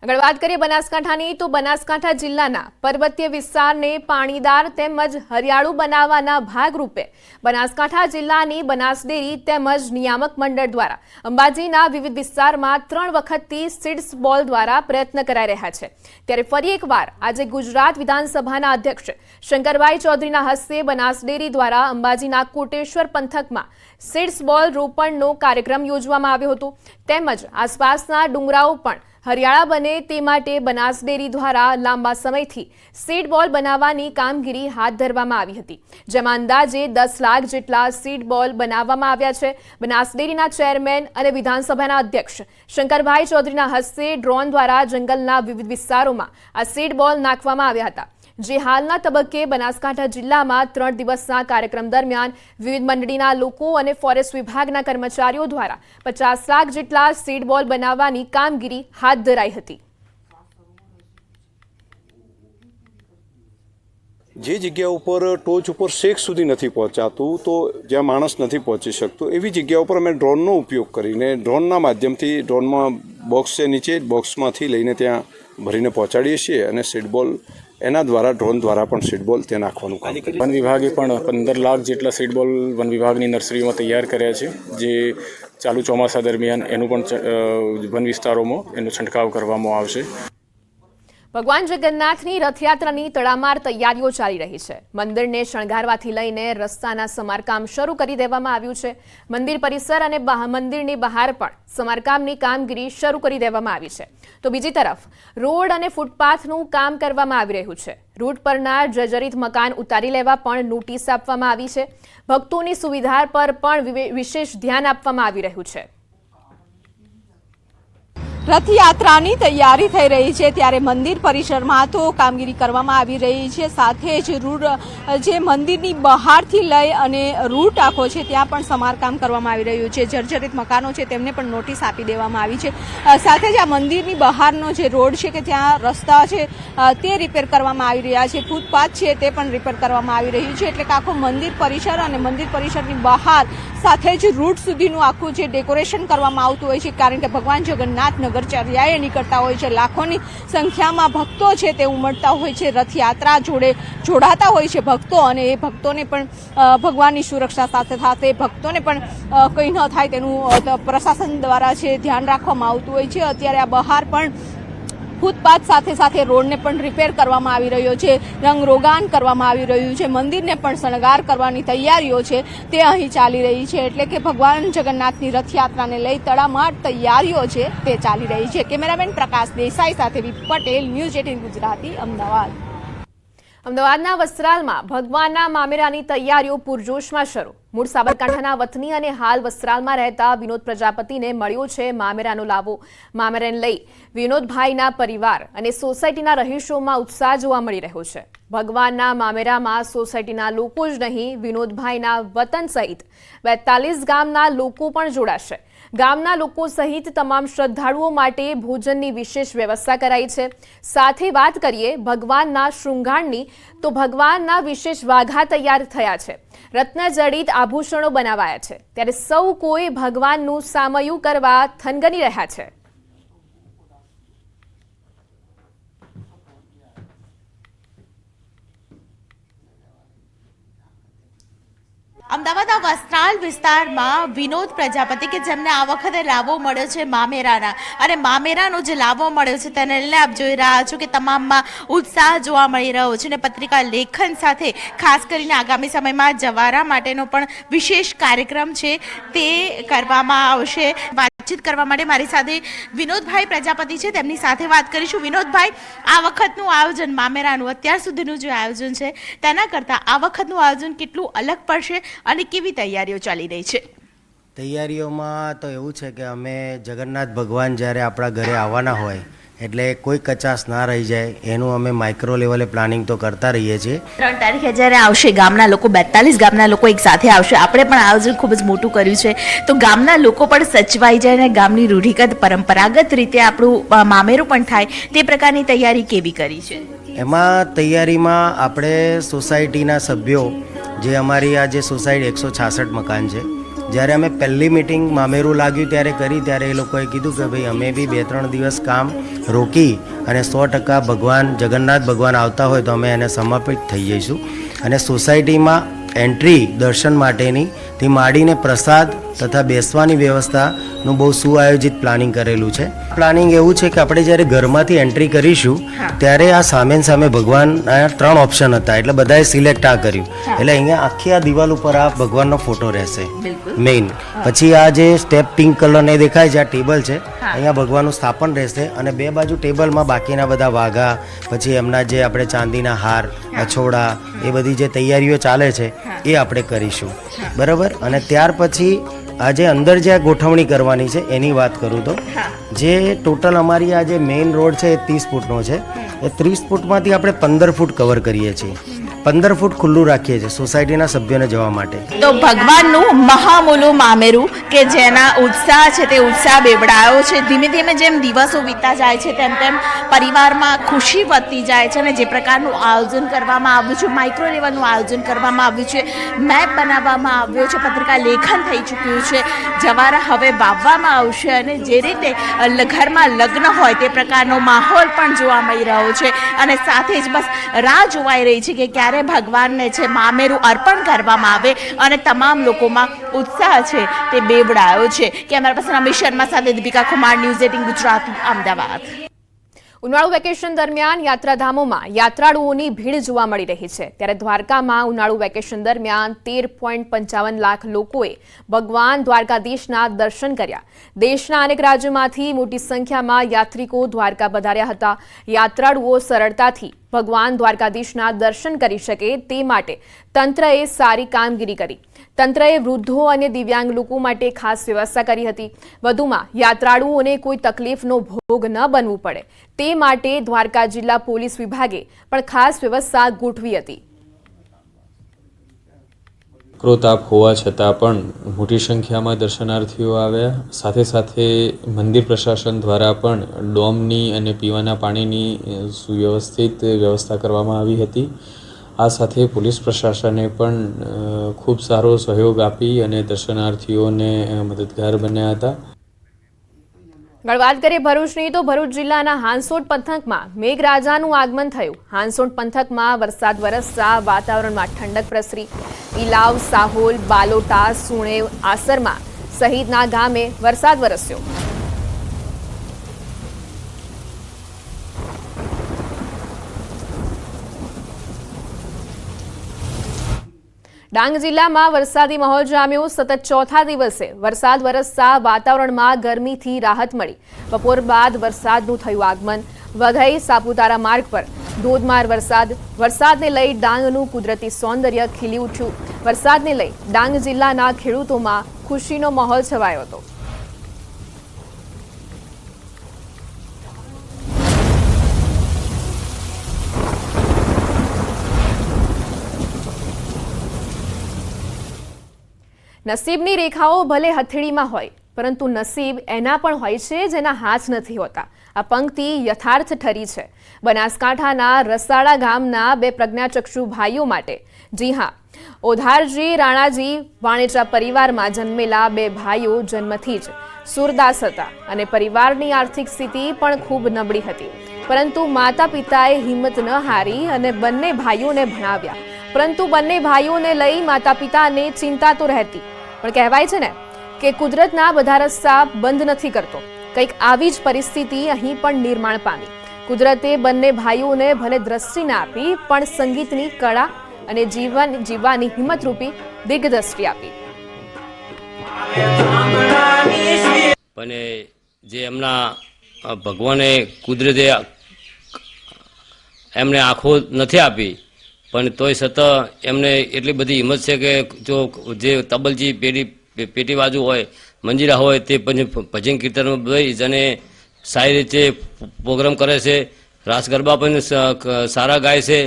આગળ વાત કરીએ બનાસકાંઠાની તો બનાસકાંઠા જિલ્લાના પર્વતીય વિસ્તારને પાણીદાર તેમજ હરિયાળું બનાવવાના ભાગરૂપે બનાસકાંઠા જિલ્લાની બનાસડેરી તેમજ નિયામક મંડળ દ્વારા અંબાજીના વિવિધ વિસ્તારમાં 3 વખતથી સીડ્સ બોલ દ્વારા પ્રયત્ન કરાઈ રહ્યા છે। ત્યારે ફરી એકવાર આજે ગુજરાત વિધાનસભાના અધ્યક્ષ શંકરભાઈ ચૌધરીના હસ્તે બનાસડેરી દ્વારા અંબાજીના કોટેશ્વર પંથકમાં સીડ્સ બોલ રોપણનો કાર્યક્રમ યોજવામાં આવ્યો હતો તેમજ આસપાસના ડુંગરાઓ પણ હરિયાળા બને તે માટે બનાસડેરી દ્વારા લાંબા સમયથી સીડ બોલ બનાવવાની કામગીરી હાથ ધરવામાં આવી હતી, જેમાં અંદાજે 10 લાખ જેટલા સીડ બોલ બનાવવામાં આવ્યા છે। બનાસડેરીના ચેરમેન અને વિધાનસભાના અધ્યક્ષ શંકરભાઈ ચૌધરીના હસ્તે ડ્રોન દ્વારા જંગલના વિવિધ વિસ્તારોમાં આ સીડ બોલ નાખવામાં આવ્યા હતા, જે હાલના તબક્કે બનાસકાંઠા જિલ્લામાં 3 દિવસના કાર્યક્રમ દરમિયાન વિવિધ મંડળીના લોકો અને ફોરેસ્ટ વિભાગના કર્મચારીઓ દ્વારા 50 લાખ જેટલા સીડ બોલ બનાવવાની કામગીરી હાથ ધરાઈ હતી। જે જગ્યા ઉપર ટોચ ઉપર શેક સુધી નથી પહોંચાતું, તો જ્યાં માણસ નથી પહોંચી શકતો એવી જગ્યા ઉપર અમે ડ્રોનનો ઉપયોગ કરીને ડ્રોનના માધ્યમથી ડ્રોનમાં બોક્સ છે, નીચે બોક્સમાંથી લઈને ત્યાં ભરીને પહોંચાડીએ છીએ અને સીડ બોલ એના દ્વારા ડ્રોન દ્વારા પણ સીડ બોલ ત્યાં નાખવાનું કામ કરીએ। વન વિભાગે પણ 15 લાખ જેટલા સીડ બોલ વન વિભાગની નર્સરીમાં તૈયાર કર્યા છે, જે ચાલુ ચોમાસા દરમિયાન એનું પણ વન વિસ્તારોમાં એનો છંટકાવ કરવામાં આવશે। ભગવાન જગન્નાથની રથયાત્રાની તડામાર તૈયારીઓ ચાલી રહી છે। મંદિરને શણગારવાથી લઈને રસ્તાના સમારકામ શરૂ કરી દેવામાં આવ્યું છે। મંદિર પરિસર અને મંદિરની બહાર પણ સમારકામની કામગીરી શરૂ કરી દેવામાં આવી છે, તો બીજી તરફ રોડ અને ફૂટપાથનું કામ કરવામાં આવી રહ્યું છે। રૂટ પરના જર્જરિત મકાન ઉતારી લેવા પણ નોટિસ આપવામાં આવી છે। ભક્તોની સુવિધા પર પણ વિશેષ ધ્યાન આપવામાં આવી રહ્યું છે। રથયાત્રાની તૈયારી થઈ રહી છે, ત્યારે મંદિર પરિસરમાં તો કામગીરી કરવામાં આવી રહી છે, સાથે જ જે મંદિરની બહારથી લઈ અને રૂટ આખો છે ત્યાં પણ સમારકામ કરવામાં આવી રહ્યું છે। જર્જરિત મકાનો છે તેમને પણ નોટિસ આપી દેવામાં આવી છે, સાથે જ આ મંદિરની બહારનો જે રોડ છે કે ત્યાં રસ્તા છે તે રિપેર કરવામાં આવી રહ્યા છે, ફૂટપાથ છે તે પણ રિપેર કરવામાં આવી રહ્યું છે, એટલે કે આખો મંદિર પરિસર અને મંદિર પરિસરની બહાર સાથે જ રૂટ સુધીનું આખું જે ડેકોરેશન કરવામાં આવતું હોય છે, કારણ કે ભગવાન જગન્નાથ નગરચર્યાએ નીકળતા હોય છે, લાખોની સંખ્યામાં ભક્તો છે તે ઉમટતા હોય છે, રથયાત્રા જોડે જોડાતા હોય છે ભક્તો, અને એ ભક્તોને પણ ભગવાનની સુરક્ષા સાથે સાથે ભક્તોને પણ કંઈ ન થાય તેનું પ્રશાસન દ્વારા છે ધ્યાન રાખવામાં આવતું હોય છે। અત્યારે આ બહાર પણ ફૂટપાથ સાથે સાથે રોડને પણ રિપેર કરવામાં આવી રહ્યો છે, રંગરોગાન કરવામાં આવી રહ્યું છે, મંદિરને પણ શણગાર કરવાની તૈયારીઓ છે તે અહીં ચાલી રહી છે, એટલે કે ભગવાન જગન્નાથની રથયાત્રાને લઈ તડામાર તૈયારીઓ છે તે ચાલી રહી છે। કેમેરામેન પ્રકાશ દેસાઈ સાથે વી પટેલ, ન્યૂઝ 18 ગુજરાતી, અમદાવાદ। અમદાવાદના વસ્ત્રાલમાં ભગવાનના મામેરાની તૈયારીઓ પૂરજોશમાં શરૂ। મૂળ સાબરકાંઠાના વતની અને હાલ વસ્ત્રાલમાં રહેતા વિનોદ પ્રજાપતિને મળ્યો છે મામેરાનો લાવો। મામેરાને લઈ વિનોદભાઈના પરિવાર અને સોસાયટીના રહીશોમાં ઉત્સાહ જોવા મળી રહ્યો છે। ભગવાનના મામેરામાં સોસાયટીના લોકો જ નહીં, વિનોદભાઈના વતન સહિત 42 ગામના લોકો પણ જોડાશે। ગામના લોકો સહિત તમામ શ્રદ્ધાળુઓ માટે ભોજનની વિશેષ વ્યવસ્થા કરાઈ છે। સાથે વાત કરીએ ભગવાનના શૃંગારની, તો ભગવાનના વિશેષ વાઘા તૈયાર થયા છે, રત્નજડિત આભૂષણો બનાવાયા છે, ત્યારે સૌ કોઈ ભગવાનનું સામયું કરવા થનગની રહ્યા છે। અમદાવાદના વસ્ત્રાલ વિસ્તારમાં વિનોદ પ્રજાપતિ કે જેમને આ વખતે લાવો મળ્યો છે મામેરાના, અને મામેરાનો જે લાવો મળ્યો છે તેને લઈને આપ જોઈ રહ્યા છો કે તમામમાં ઉત્સાહ જોવા મળી રહ્યો છે, અને પત્રિકા લેખન સાથે ખાસ કરીને આગામી સમયમાં જવારા માટેનો પણ વિશેષ કાર્યક્રમ છે તે કરવામાં આવશે। વાતચીત કરવા માટે મારી સાથે વિનોદભાઈ પ્રજાપતિ છે, તેમની સાથે વાત કરીશું। વિનોદભાઈ, આ વખતનું આયોજન મામેરાનું અત્યાર સુધીનું જે આયોજન છે તેના કરતાં આ વખતનું આયોજન કેટલું અલગ પડશે અને કેવી તૈયારીઓ ચાલી રહી છે? તૈયારીઓમાં તો એવું છે કે અમે જગન્નાથ ભગવાન જ્યારે આપણા ઘરે આવવાના હોય એટલે કોઈ કચાશ ના રહી જાય એનું અમે માઇક્રો લેવલે પ્લાનિંગ તો કરતા રહીએ છીએ। 3 તારીખે જ્યારે આવશે ગામના લોકો, 42 ગામના લોકો એક સાથે આવશે, આપણે પણ આયોજન ખૂબ જ મોટું કર્યું છે, તો ગામના લોકો પણ સચવાઈ જાય અને ગામની રૂઢિગત પરંપરાગત રીતે આપણું મામેરું પણ થાય તે પ્રકારની તૈયારી કેવી કરી છે? એમાં તૈયારીમાં આપણે સોસાયટીના સભ્યો, જે અમારી આ જે સોસાયટી 166 મકાન છે જ્યારે અમે પહેલી મિટિંગ મામેરું લાગ્યું ત્યારે કરી, ત્યારે એ લોકોએ કીધું કે ભાઈ અમે બી 2-3 દિવસ કામ રોકી અને 100% ભગવાન જગન્નાથ ભગવાન આવતા હોય તો અમે એને સમર્પિત થઈ જઈશું. અને સોસાયટીમાં એન્ટ્રી દર્શન માટેની થી માંડીને પ્રસાદ તથા બેસવાની વ્યવસ્થાનું બહુ સુઆયોજિત પ્લાનિંગ કરેલું છે. પ્લાનિંગ એવું છે કે આપણે જ્યારે ઘરમાંથી એન્ટ્રી કરીશું ત્યારે આ સામે ભગવાનના 3 ઓપ્શન હતા, એટલે બધાએ સિલેક્ટ આ કર્યું. એટલે અહીંયા આખી આ દિવાલ ઉપર આ ભગવાનનો ફોટો રહેશે મેઇન. પછી આ જે સ્ટેપ પિંક કલરને દેખાય છે, આ ટેબલ છે, અહીંયા ભગવાનનું સ્થાપન રહેશે અને 2 બાજુ ટેબલમાં બાકીના બધા વાઘા, પછી એમના જે આપણે ચાંદીના હાર, અછોડા, એ બધી જે તૈયારીઓ ચાલે છે એ આપણે કરીશું, બરાબર. અને ત્યાર પછી આજે અંદર જે આ ગોઠવણી કરવાની છે એની વાત કરું તો જે ટોટલ અમારી આ જે મેઇન રોડ છે એ 30 ફૂટનો છે. એ 30 ફૂટમાંથી આપણે 15 ફૂટ કવર કરીએ છીએ, 15 ફૂટ ખુલ્લું રાખીએ છીએ સોસાયટીના સભ્યોને જવા માટે. તો ભગવાનનું મહામૂલું મામેરું કે જેના ઉત્સાહ છે તે ઉત્સાહ બેવડાયો છે. ધીમે ધીમે જેમ દિવસો વીતતા જાય છે તેમ તેમ પરિવારમાં ખુશી વધતી જાય છે અને જે પ્રકારનું આયોજન કરવામાં આવ્યું છે, માઇક્રો લેવલનું આયોજન કરવામાં આવ્યું છે, મેપ બનાવવામાં આવ્યો છે, પત્રિકા લેખન થઈ ચૂક્યું છે, જવારા હવે વાવવામાં આવશે અને જે રીતે ઘરમાં લગ્ન હોય તે પ્રકારનો માહોલ પણ જોવા મળી રહ્યો છે. અને સાથે જ બસ રાહ જોવાઈ રહી છે કે ક્યારે ભગવાનને છે મામેરું અર્પણ કરવામાં આવે અને તમામ લોકોમાં ઉત્સાહ છે તે બેવડાયો છે. કેમેરા પર્સન અમિત શર્મા સાથે દીપિકા કુમાર, ન્યૂઝ 18 ગુજરાતી, અમદાવાદ. ઉનાળુ વેકેશન દરમિયાન યાત્રાધામોમાં યાત્રાળુઓની ભીડ જોવા મળી રહી છે. ત્યારે દ્વારકામાં ઉનાળુ વેકેશન દરમિયાન 13.55 લાખ લોકોએ ભગવાન દ્વારકાધીશના દર્શન કર્યા. દેશના અનેક રાજ્યોમાંથી મોટી સંખ્યામાં યાત્રિકો દ્વારકા પધાર્યા હતા. યાત્રાળુઓ સરળતાથી ભગવાન દ્વારકાધીશના દર્શન કરી શકે તે માટે તંત્રએ સારી કામગીરી કરી. તંત્રએ વૃદ્ધો અને દિવ્યાંગ લોકો માટે ખાસ વ્યવસ્થા કરી હતી. વધુમાં યાત્રાળુઓને કોઈ તકલીફનો ભોગ ન બનવું પડે તે માટે દ્વારકા જિલ્લા પોલીસ વિભાગે પણ ખાસ વ્યવસ્થા ગોઠવી હતી. ક્રોતાપ હોવા છતાં પણ મોટી સંખ્યામાં દર્શનાર્થીઓ આવ્યા. સાથે સાથે મંદિર પ્રશાસન દ્વારા પણ ડોમની અને પીવાના પાણીની સુવ્યવસ્થિત વ્યવસ્થા કરવામાં આવી હતી. આ સાથે પોલીસ પ્રશાસને પણ ખૂબ સારો સહયોગ આપી અને દર્શનાર્થીઓને મદદગાર બન્યા હતા. વાત કરીએ ભરૂચની તો ભરૂચ જિલ્લાના હાંસોટ પંથકમાં મેઘરાજાનું આગમન થયું. હાંસોટ પંથકમાં વરસાદ વરસતા વાતાવરણમાં ઠંડક પ્રસરી. ઇલાવ, સાહોલ, બાલોટા, સુણેવ, આસરમાં સહિતના ગામે વરસાદ વરસ્યો. ડાંગ જિલ્લામાં વરસાદી માહોલ જામ્યો. સતત ચોથા દિવસે વરસાદ વરસતા વાતાવરણમાં ગરમીથી રાહત મળી. બપોર બાદ વરસાદનું થયું આગમન. વઘઈ સાપુતારા માર્ગ પર ધોધમાર વરસાદને લઈ ડાંગનું કુદરતી સૌંદર્ય ખીલી ઉઠ્યું. વરસાદને લઈ ડાંગ જિલ્લાના ખેડૂતોમાં ખુશીનો માહોલ છવાયો હતો. નસીબની રેખાઓ ભલે હથેળીમાં હોય પરંતુ નસીબ એના પણ હોય છે જેના હાથ નથી હોતા. આ પંક્તિ યથાર્થ ઠરી છે બનાસકાંઠાના રસાડા ગામના 2 પ્રજ્ઞાચક્ષુ ભાઈઓ માટે. જી હા, ઓધારજી રાણાજી વાણેચા પરિવારમાં જન્મેલા 2 ભાઈઓ જન્મથી જ સુરદાસ હતા અને પરિવારની આર્થિક સ્થિતિ પણ ખૂબ નબળી હતી. પરંતુ માતા પિતાએ હિંમત ન હારી અને બંને ભાઈઓને ભણાવ્યા. પરંતુ બંને ભાઈઓને લઈ માતા પિતાને ચિંતા તો રહેતી, પણ કહેવાય છે ને કે કુદરતના બધા રસ્તા બંધ નથી કરતો. કંઈક આવી જ પરિસ્થિતિ અહીં પણ નિર્માણ પામી. કુદરતે બંને ભાઈઓને ભલે દ્રષ્ટિ ના આપી પણ સંગીતની કળા અને જીવવાની હિંમતરૂપી દિગ્દ્રષ્ટિ આપી. પણ જે એમના ભગવાને કુદરતે એમને આંખો નથી આપી પણ તોય છતાં એમને એટલી બધી હિંમત છે કે જો જે તબલજી પેટી બાજુ હોય, મંજીરા હોય તે ભજન કીર્તનમાં બધી જણે સારી રીતે પ્રોગ્રામ કરે છે. રાસ ગરબા પણ સારા ગાય છે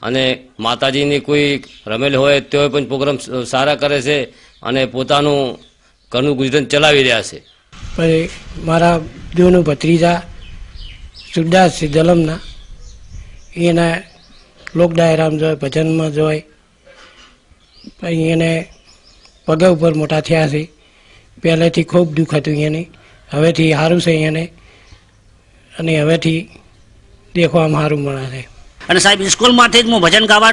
અને માતાજીની કોઈ રમેલ હોય તો પણ પ્રોગ્રામ સારા કરે છે અને પોતાનું ઘરનું ગુજરાન ચલાવી રહ્યા છે. પછી મારા દેવનો ભત્રીજા સુરદાસ છે જલમના, એના લોક ડાયરામાં જોય, ભજનમાં જોય, પછી એને પગ ઉપર મોટા થયા છે. પહેલેથી ખૂબ દુઃખ હતું એને, હવેથી સારું છે એને, અને હવેથી દેખવામાં સારું મળે છે. અને સાહેબ સ્કૂલમાંથી જ હું ભજન ગાવા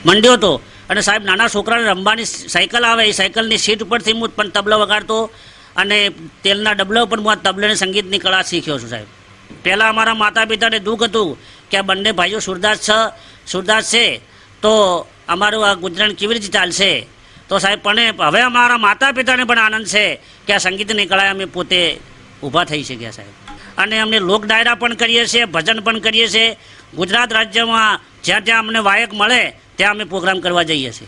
માંડ્યો હતો. અને સાહેબ નાના છોકરાને રમવાની સાયકલ આવે, એ સાયકલની સીટ ઉપરથી હું પણ તબલો વગાડતો, અને તેલના ડબલા ઉપર હું આ તબલાની સંગીતની કળા શીખ્યો છું સાહેબ. પહેલાં અમારા માતા પિતાને દુઃખ હતું કે આ બંને ભાઈઓ સુરદાસ છે તો અમારું આ ગુજરાન કેવી રીતે ચાલશે. તો સાહેબ પણ હવે અમારા માતા પિતાને પણ આનંદ છે કે આ સંગીતની કળાએ અમે પોતે ઊભા થઈ શક્યા સાહેબ. અને અમને લોક ડાયરા પણ કરીએ છીએ, ભજન પણ કરીએ છીએ. ગુજરાત રાજ્યમાં જ્યાં જ્યાં અમને વાયક મળે ત્યાં અમે પ્રોગ્રામ કરવા જઈએ છીએ.